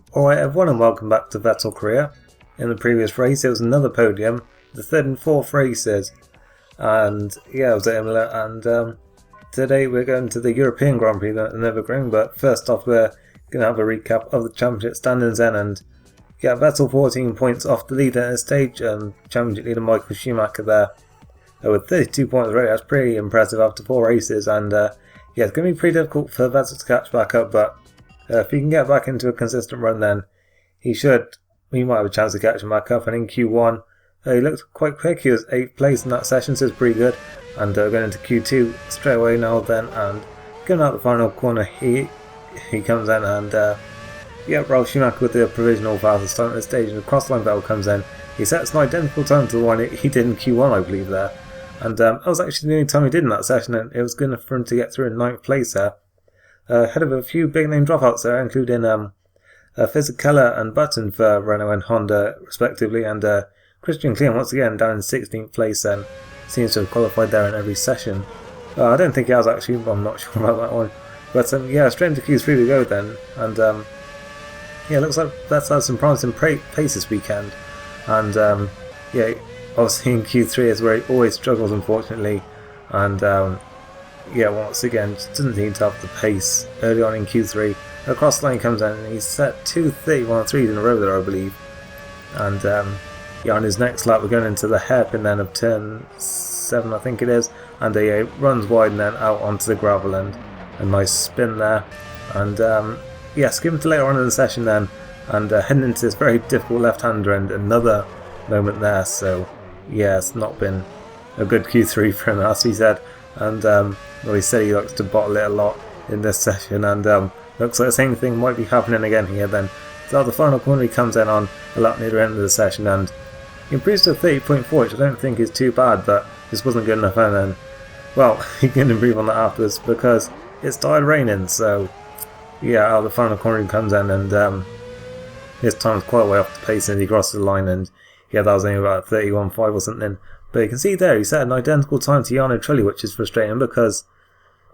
Alright everyone, and welcome back to Vettel Career. In the previous race it was another podium, the third and fourth races, and yeah, it was at Imola, and today we're going to the European Grand Prix at Nürburgring. But first off, we're going to have a recap of the championship standings then, and yeah, Vettel 14 points off the leader at this stage, and championship leader Michael Schumacher there with 32 points already. That's pretty impressive after 4 races, and yeah, it's going to be pretty difficult for Vettel to catch back up, but if he can get back into a consistent run, then he might have a chance of catching back up. And in Q1, he looked quite quick. He was 8th place in that session, so it's pretty good. And going into Q2 straight away now then, and going out the final corner, he comes in, and yeah, Ralf Schumacher with the provisional fastest time at the stage, and the crossline Vettel comes in. He sets an identical time to the one he did in Q1, I believe, there. And that was actually the only time he did in that session, and it was good enough for him to get through in 9th place there. Ahead of a few big name dropouts there, including Vettel and Button for Renault and Honda respectively, and Christian Klein once again down in 16th place, and seems to have qualified there in every session. I don't think he has actually, I'm not sure about that one. But yeah, straight into Q3 we go then, and yeah, it looks like Vettel has some promising pace this weekend, and yeah, obviously in Q3 is where he always struggles unfortunately, and yeah, once again, just doesn't seem to have the pace early on in Q3. Across the line comes in, and he's set 2:31.3 in a row there, I believe. And yeah, on his next lap, we're going into the hairpin then of turn 7, I think it is. And he runs wide and then out onto the gravel, and a nice spin there. And yeah, skipping to later on in the session then, and heading into this very difficult left-hander, and another moment there. So yeah, it's not been a good Q3 for him, as he said. And well, he said he likes to bottle it a lot in this session, and looks like the same thing might be happening again here then. So the final corner he comes in on a lap near the end of the session, and he improves to 30.4, which I don't think is too bad, but this wasn't good enough. And then, well, he can improve on that afterwards because it started raining. So yeah, out of the final corner he comes in, and his time was quite way off the pace, and he crossed the line, and yeah, that was only about 31.5 or something. But you can see there, he set an identical time to Jarno Trulli, which is frustrating because,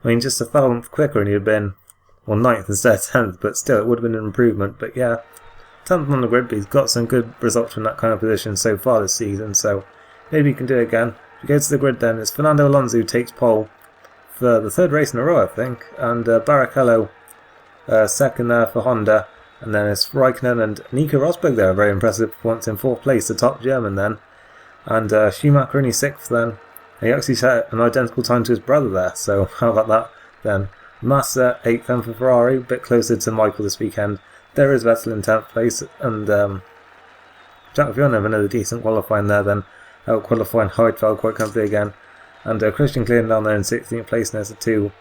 I mean, just a thousandth quicker and he'd have been, well, 9th instead of 10th, but still, it would have been an improvement. But yeah, 10th on the grid, but he's got some good results from that kind of position so far this season, so maybe he can do it again. If we go to the grid then, it's Fernando Alonso who takes pole for the 3rd race in a row, I think, and Barrichello second there for Honda, and then it's Raikkonen and Nico Rosberg there, a very impressive performance in 4th place, the top German then. And Schumacher in his 6th then. He actually set an identical time to his brother there, so how about that then? Massa 8th then for Ferrari, a bit closer to Michael this weekend. There is Vettel in 10th place, and Jack Vierner with another decent qualifying there then. Out qualifying Heidfeld quite comfortably again. And Christian Klein down there in 16th place, and there's the 2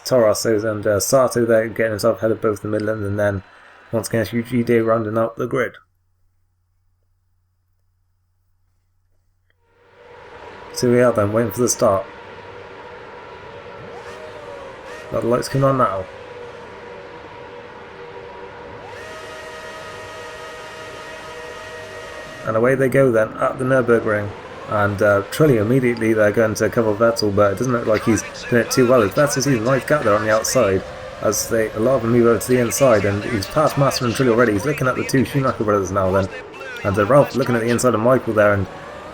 Torres and Sato there getting himself ahead of both the Midlands, and then once again it's UGD rounding out the grid. So we are then, waiting for the start. Got the lights coming on now. And away they go then, at the Nürburgring. And Trulli immediately they're going to cover Vettel, but it doesn't look like he's doing it too well. Vettel sees a nice gap there on the outside, as a lot of them move over to the inside, and he's past Massa and Trulli already. He's looking at the 2 Schumacher brothers now then. And Ralph looking at the inside of Michael there, and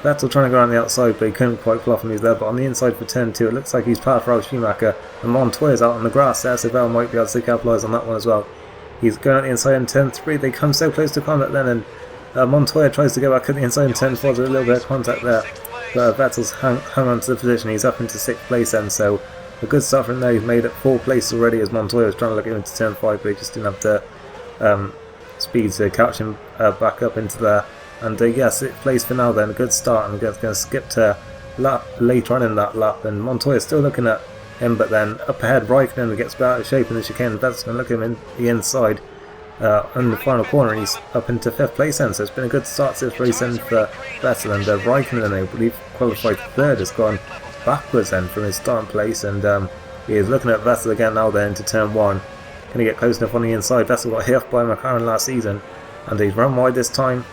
Vettel trying to go around the outside, but he couldn't quite pull off when he was there. But on the inside for turn 2, it looks like he's past Ralf Schumacher, and Montoya's out on the grass there, so Vettel might be able to capitalise on that one as well. He's going at the inside in turn 3, they come so close to contact then, and Montoya tries to go back at the inside in turn 4, there's a little bit of contact there. But Vettel's hung on to the position, he's up into 6th place then, so a good start from there. He's made it 4th place already, as Montoya was trying to look into turn 5, but he just didn't have the speed to catch him back up into there. And yeah, 6th place for now then, a good start, and we're going to skip to lap later on in that lap, and Montoya's still looking at him, but then up ahead Raikkonen gets a bit out of shape in the chicane. Vettel's going to look at him in the inside in the final corner, and he's up into 5th place then, so it's been a good start to this race then for Vettel. And Raikkonen, I believe, qualified 3rd, has gone backwards then from his starting place, and he is looking at Vettel again now then into turn 1. Can he get close enough on the inside? Vettel got hit off by McLaren last season, and he's run wide this time.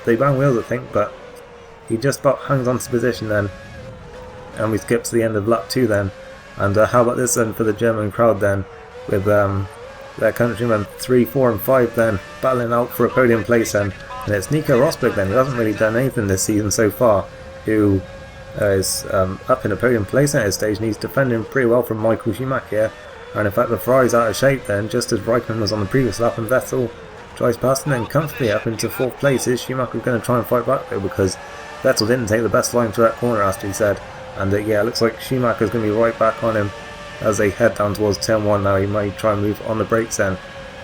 They bang wheels, I think, but he just about hangs on to position then. And we skip to the end of lap 2 then. And how about this then for the German crowd then, with their countrymen 3, 4 and 5 then battling out for a podium place then. And it's Nico Rosberg then, who hasn't really done anything this season so far, who is up in a podium place at this stage, and he's defending pretty well from Michael Schumacher here. And in fact the Ferrari's out of shape then, just as Raikkonen was on the previous lap, and Vettel drives past and then comfortably up into 4th place. Is Schumacher going to try and fight back though, because Vettel didn't take the best line to that corner after he said. And yeah, it looks like Schumacher's going to be right back on him as they head down towards turn 1 now. He might try and move on the brakes then.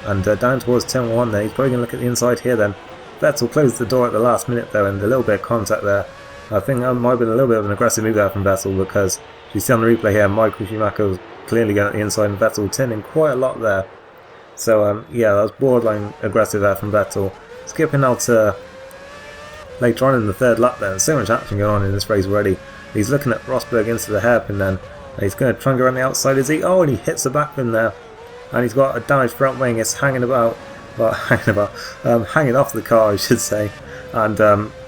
And down towards turn 1 then, he's probably going to look at the inside here then. Vettel closed the door at the last minute though, and a little bit of contact there. I think that might have been a little bit of an aggressive move there from Vettel, because you see on the replay here, Michael Schumacher was clearly going at the inside and Vettel turning quite a lot there. So yeah, that was borderline aggressive there from Vettel. Skipping now to later on in the 3rd lap then, so much action going on in this race already. He's looking at Rosberg into the hairpin then, and he's going to try and go around the outside, is he? Oh, and he hits the back fin there, and he's got a damaged front wing. It's hanging about, well, hanging off the car I should say. And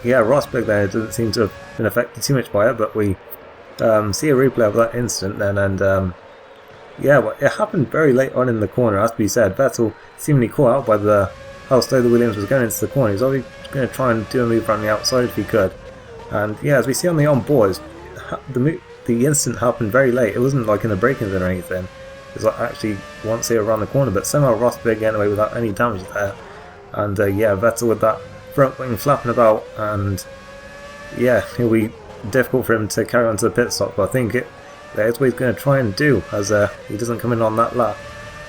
yeah, Rosberg there doesn't seem to have been affected too much by it, but we see a replay of that incident then, and yeah, well, it happened very late on in the corner, as to be said. Vettel seemingly caught out by how slow the Williams was going into the corner. He was obviously going to try and do a move around the outside if he could. And yeah, as we see on the onboard, the incident happened very late. It wasn't like in the braking zone or anything. It was like actually once they were around the corner, but somehow Rosberg getting away without any damage there. And yeah, Vettel with that front wing flapping about, and yeah, it'll be difficult for him to carry on to the pit stop, but I think that's what he's going to try and do, as he doesn't come in on that lap.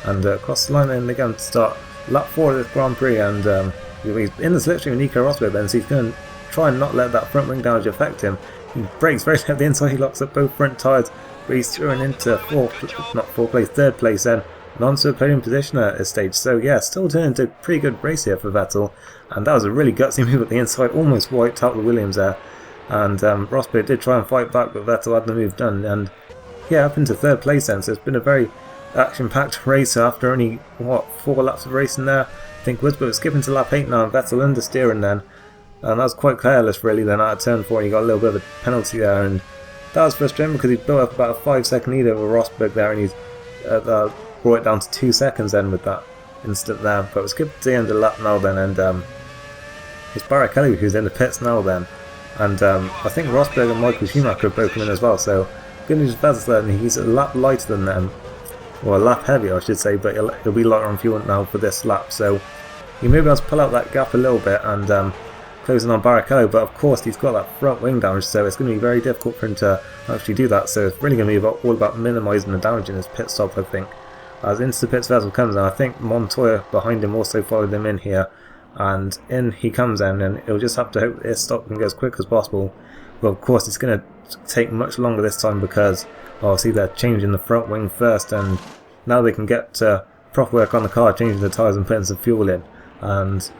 And across the line then they're going to start lap 4 of this Grand Prix, and he's in the slipstream with Nico Rosberg then, so he's going to try and not let that front wing damage affect him. He brakes very late at the inside, he locks up both front tyres, but he's thrown into 3rd place then, and onto a podium position at this stage. So yeah, still turning into a pretty good race here for Vettel, and that was a really gutsy move at the inside, almost wiped out the Williams there. And Rosberg did try and fight back, but Vettel had the move done, and yeah, up into 3rd place then. So it's been a very action-packed race after only, what, 4 laps of racing there. I think Rosberg skipping to lap 8 now, and Vettel understeering then. And that was quite careless really then out of turn 4, and he got a little bit of a penalty there, and that was frustrating because he built up about a 5-second lead over Rosberg there, and he's brought it down to 2 seconds then with that incident there. But we skipped to the end of the lap now then, and it's Barrichello who's in the pits now then. And I think Rosberg and Michael Schumacher have both come in as well, so good news for Vettel then, he's a lap lighter than them, or a lap heavier I should say, but he'll be lighter on fuel now for this lap, so he may be able to pull out that gap a little bit and closing on Barrichello, but of course he's got that front wing damage, so it's going to be very difficult for him to actually do that. So it's really going to be all about minimising the damage in his pit stop, I think. As into the pits Vettel comes, and I think Montoya behind him also followed him in here, and in he comes in, and he'll just have to hope his stop can go as quick as possible. But of course it's going to take much longer this time, because obviously they're changing the front wing first, and now they can get to proper work on the car, changing the tyres and putting some fuel in. And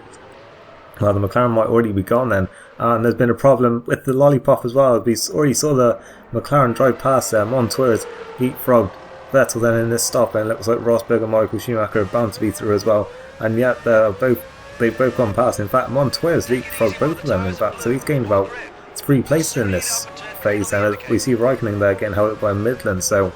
well, the McLaren might already be gone then, and there's been a problem with the lollipop as well. We already saw the McLaren drive past there. Montoya's leapfrogged Vettel then in this stop, and it looks like Rosberg and Michael Schumacher are bound to be through as well, and yet they've both gone past. In fact, Montoya's leapfrogged both of them in fact, so he's gained about 3 places in this phase, and we see Raikkonen there getting held up by Midland. So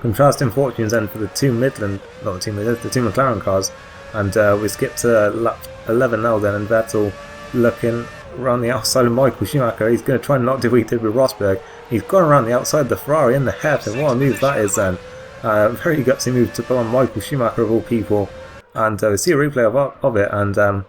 contrasting fortunes then for the two McLaren cars. And we skip to lap 11 now then, and Vettel looking around the outside of Michael Schumacher. He's going to try and not do what he did with Rosberg. He's gone around the outside of the Ferrari in the hairpin. What a move that is then. Very gutsy move to pull on Michael Schumacher of all people. And we see a replay of it, and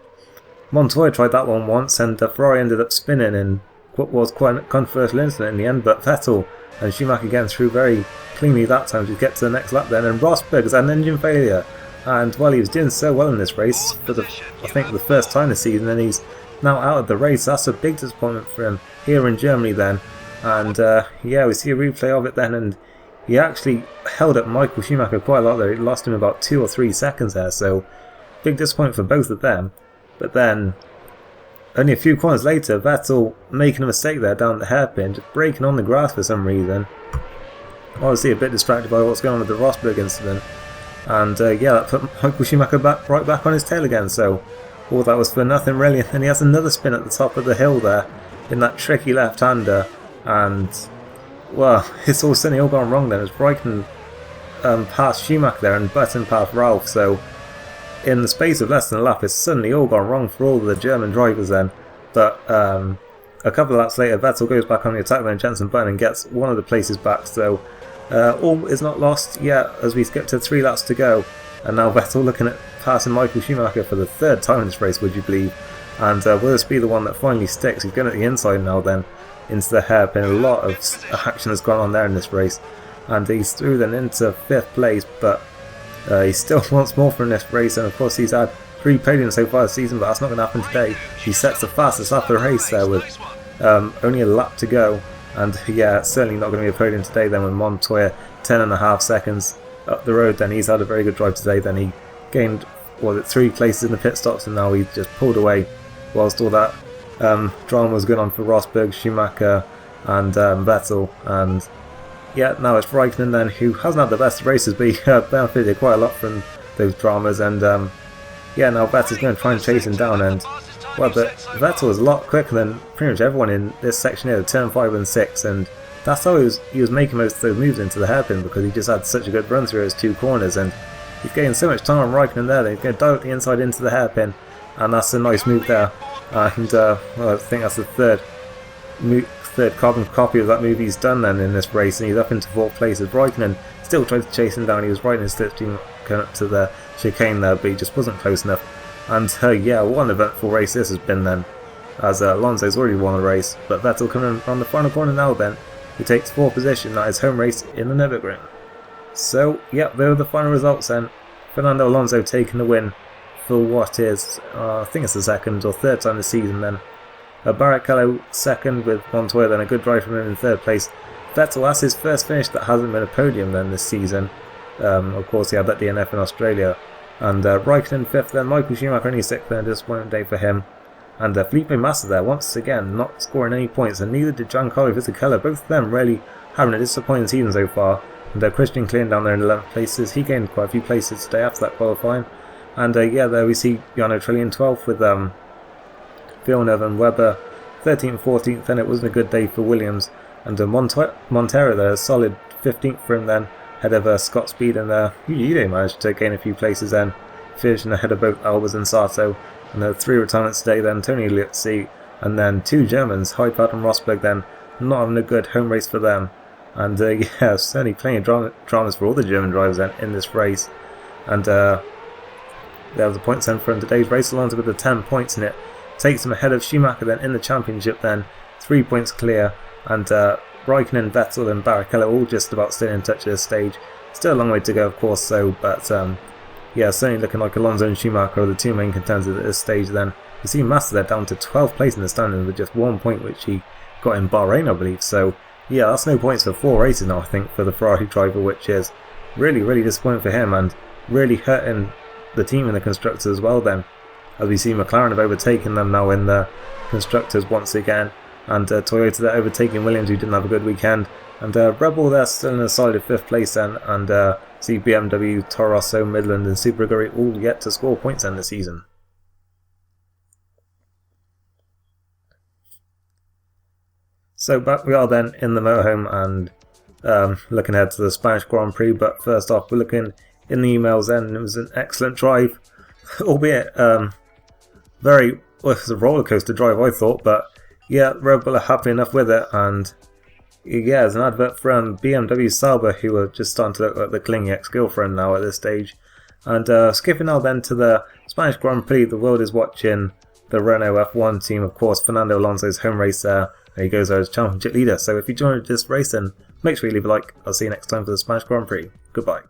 Montoya tried that one once, and the Ferrari ended up spinning in what was quite a controversial incident in the end, but Vettel and Schumacher getting through very cleanly that time to get to the next lap then, and Rosberg has had an engine failure. And well, he was doing so well in this race for I think the first time this season, and he's now out of the race. That's a big disappointment for him here in Germany then. And yeah, we see a replay of it then, and he actually held up Michael Schumacher quite a lot there. He lost him about 2 or 3 seconds there, so big disappointment for both of them. But then only a few corners later, Vettel making a mistake there down the hairpin, just braking on the grass for some reason. Obviously a bit distracted by what's going on with the Rosberg incident. And yeah, that put Michael Schumacher right back on his tail again, so all that was for nothing really. And then he has another spin at the top of the hill there in that tricky left-hander, and well, it's all suddenly all gone wrong then, as Raikkonen past Schumacher there and button past Ralph, so in the space of less than a lap it's suddenly all gone wrong for all the German drivers then. But a couple of laps later Vettel goes back on the attack then Jensen Button and gets one of the places back, so all is not lost yet as we skip to 3 laps to go. And now Vettel looking at passing Michael Schumacher for the 3rd time in this race, would you believe? And will this be the one that finally sticks? He's going at the inside now then into the hairpin. A lot of action has gone on there in this race. And he's through then into 5th place, but he still wants more from this race. And of course he's had 3 podiums so far this season, but that's not going to happen today. He sets the fastest lap of the race there with only a lap to go. And yeah, it's certainly not going to be a podium today then with Montoya 10.5 seconds up the road. Then he's had a very good drive today. Then he gained 3 places in the pit stops, and now he just pulled away whilst all that drama was going on for Rosberg, Schumacher and Vettel. And yeah, now it's Raikkonen then, who hasn't had the best races, but he benefited quite a lot from those dramas. And yeah, now Vettel's going to try and chase him down, and well, but Vettel was a lot quicker than pretty much everyone in this section here, turn 5 and 6, and that's how he was making most of those moves into the hairpin, because he just had such a good run through those 2 corners, and he's getting so much time on Raikkonen there that he's going to dive the inside into the hairpin, and that's a nice move there. And well, I think that's the third carbon copy of that move he's done then in this race, and he's up into 4th place. As Raikkonen still tried to chase him down, he was right in his slipstream going up to the chicane there, but he just wasn't close enough. And yeah, what an eventful race this has been then, as Alonso's already won the race, but Vettel coming on the final corner now then, he takes 4th position at his home race in the Nürburgring. So yeah, there are the final results then. Fernando Alonso taking the win for what is, I think it's the 2nd or 3rd time this season then. Barrichello 2nd with Montoya, then a good drive from him in 3rd place. Vettel, that's his first finish that hasn't been a podium then this season. Of course he had that DNF in Australia. And Raikkonen 5th then, Michael Schumacher only 6th then, a disappointing day for him. And Felipe Massa there, once again, not scoring any points, and neither did Giancarlo Fisichella. Both of them really having a disappointing season so far. And Christian Klein down there in 11th places, he gained quite a few places today after that qualifying. And yeah, there we see Jarno Trulli 12th with Villeneuve and Webber 13th, 14th, and it wasn't a good day for Williams. And Montero there, a solid 15th for him then, ahead of Scott Speed, and Yude managed to gain a few places then, finishing ahead of both Albers and Sato. And there were 3 retirements today then, Tony Liuzzi, and then 2 Germans, Heidfeld and Rosberg then, not having a good home race for them. And yeah, certainly plenty of dramas for all the German drivers then in this race. And there was the points then from today's race. Alonso with the 10 points in it, takes him ahead of Schumacher then in the championship then, 3 points clear. And Raikkonen, Vettel and Barrichello all just about staying in touch at this stage. Still a long way to go of course, so, but yeah, certainly looking like Alonso and Schumacher are the 2 main contenders at this stage then. You see Massa there down to 12th place in the standings with just 1 point, which he got in Bahrain I believe. So yeah, that's no points for 4 races now I think for the Ferrari driver, which is really, really disappointing for him, and really hurting the team in the constructors as well then, as we see McLaren have overtaken them now in the constructors once again, and Toyota they're overtaking Williams, who didn't have a good weekend, and Red Bull they're still in a solid 5th place then, and see BMW, Toro Rosso, Midland and Super Aguri all yet to score points in the season. So back we are then in the motorhome, and looking ahead to the Spanish Grand Prix. But first off, we're looking in the emails then. It was an excellent drive, albeit well, it was a roller coaster drive I thought, but yeah, Red Bull are happy enough with it. And yeah, there's an advert from BMW Sauber, who are just starting to look like the clingy ex-girlfriend now at this stage. And skipping now then to the Spanish Grand Prix, the world is watching the Renault F1 team, of course, Fernando Alonso's home race there. He goes there as championship leader. So if you joined this race, then make sure you leave a like. I'll see you next time for the Spanish Grand Prix. Goodbye.